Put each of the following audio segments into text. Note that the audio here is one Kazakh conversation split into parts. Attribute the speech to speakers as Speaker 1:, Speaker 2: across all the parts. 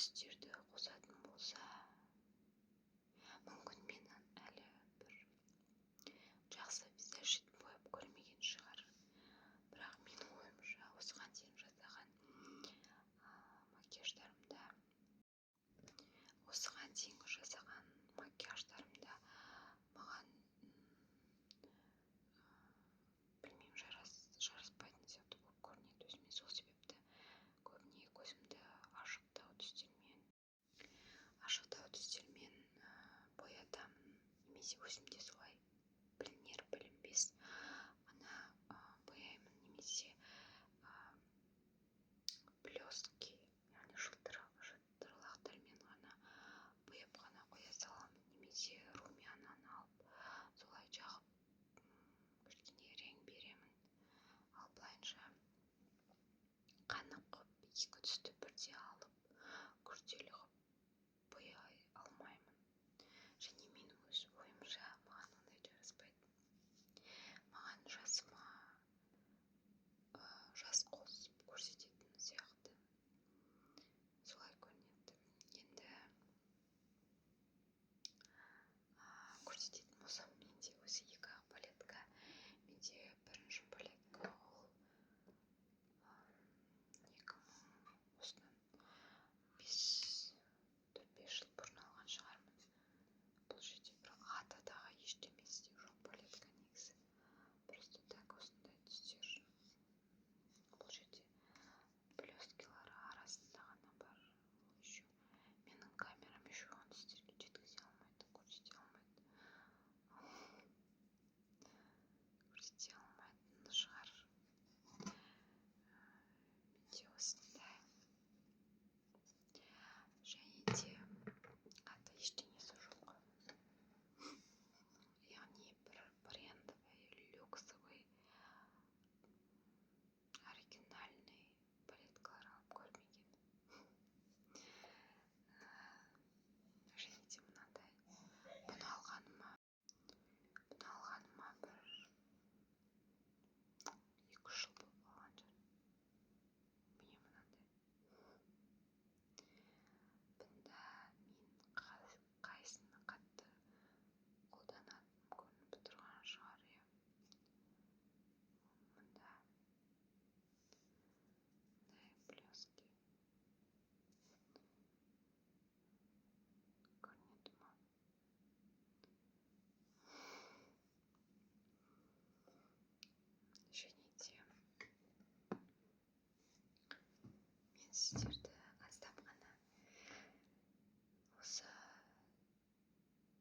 Speaker 1: түстерді қосатын болса, мүмкін мен әлі бір жақсы визажит бояп көрмеген шығар. Бірақ менің ойымша осыған дейін жасаған макияждарымда маған білмеймін, жараспайтын сияқты болып көрінеді өзіме. Сол себепті көбіне көзімді ашықтау түстермен боятамын, немесе өзімде солай білінер білінбес бояймын, немесе блески, яғни жылтырлақтармен ғана бояп қана қоя саламын, немесе румянаны алып солай жағып кішкене рең беремін. Ал былайынша қанық қып екі түсті бірдей алып күрделі қып бояй алмаймын. Және мен өз ойымша маған ондай жараспайды. Маған жасыма жас қосып көрсететін сияқты солай көрінеді. Енді көрсететін болсам, менде өзі 2 палетка. Менде бірінші палетка ол 4-5 жыл бұрын алған шығармын. Бұл жерде бір аты дағы ештемесі де жоқ палетка негізі. Просто так осындай түстер. Бұл жерде блескилары арасында ғана бар. Еще менің камерам еще оны сіздерге жеткізе алмайды, көрсете алмайтын шығар. Менде осындай. Және де аты ештеңесі жоқ. Яғни бір брендовый, люксовый, оригинальный палеткалар алып көрмеген. Және де мынандай. Бұны алғаныма бір 2 жыл болып қалған шығар. Міне мынандай. Бұнда мен қайсыны қатты қолданатыным көрініп тұрған шығар. Мұнда блески көрінеді ма? Және де мен сіздерді аздап қана осы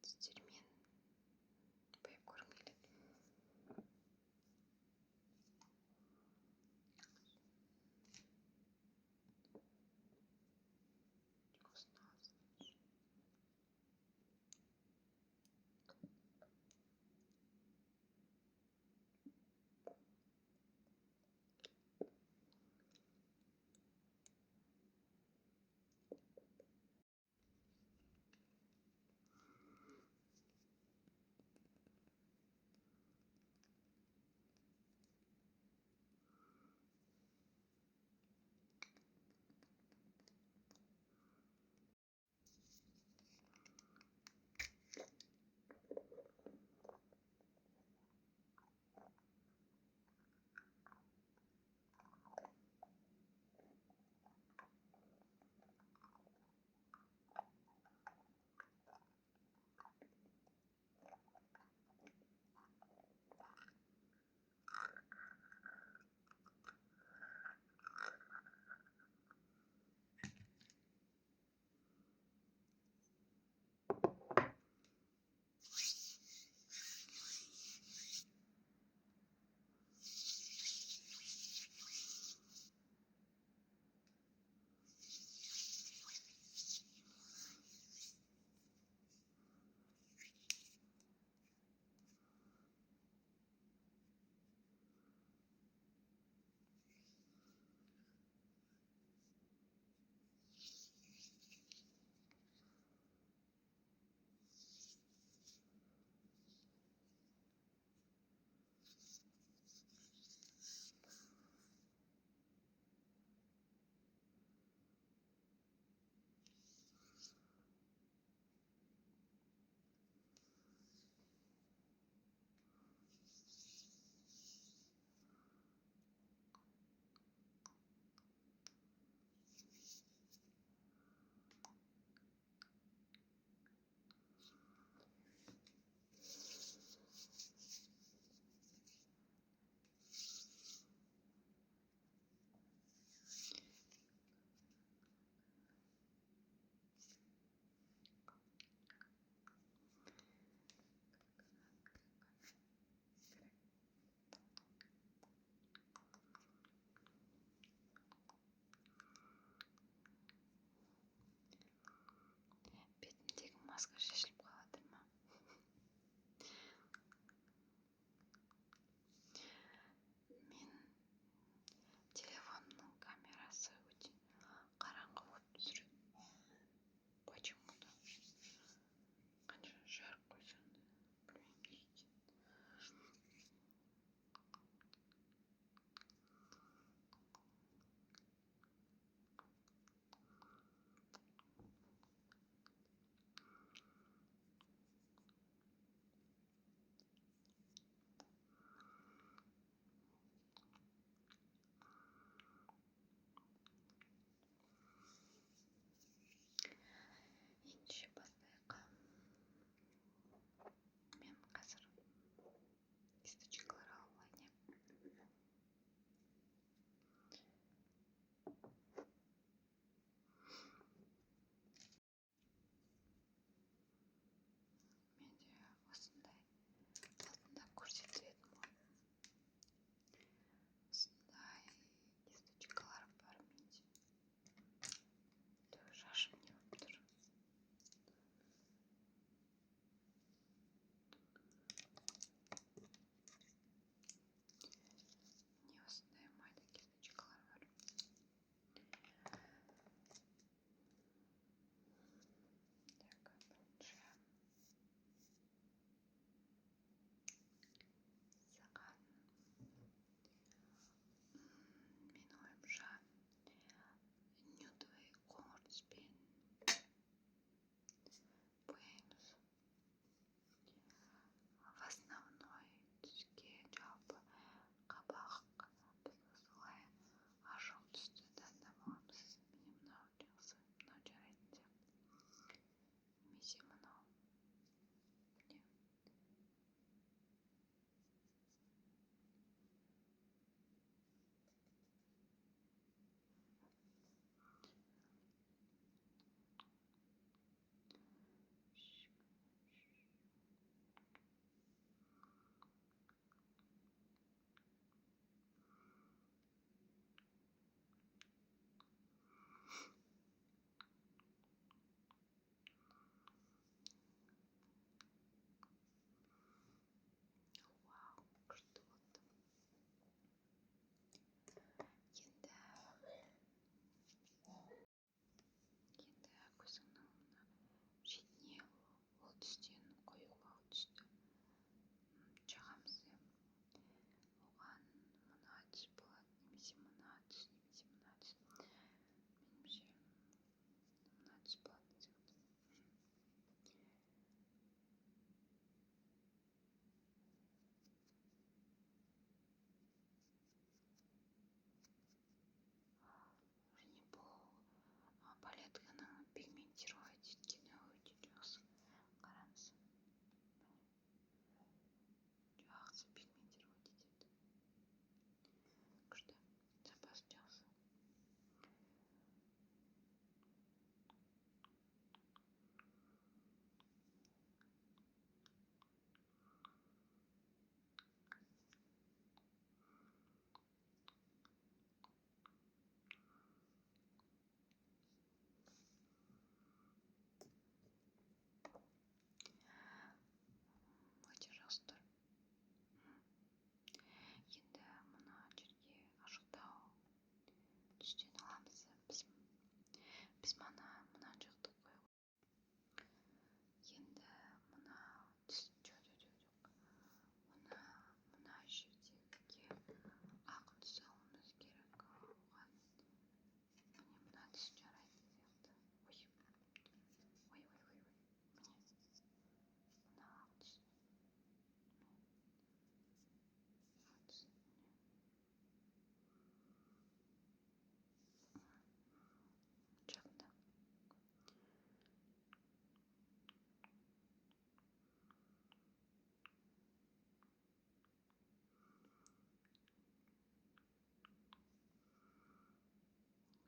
Speaker 1: түстермен бояп көргім келеді.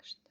Speaker 1: кішінде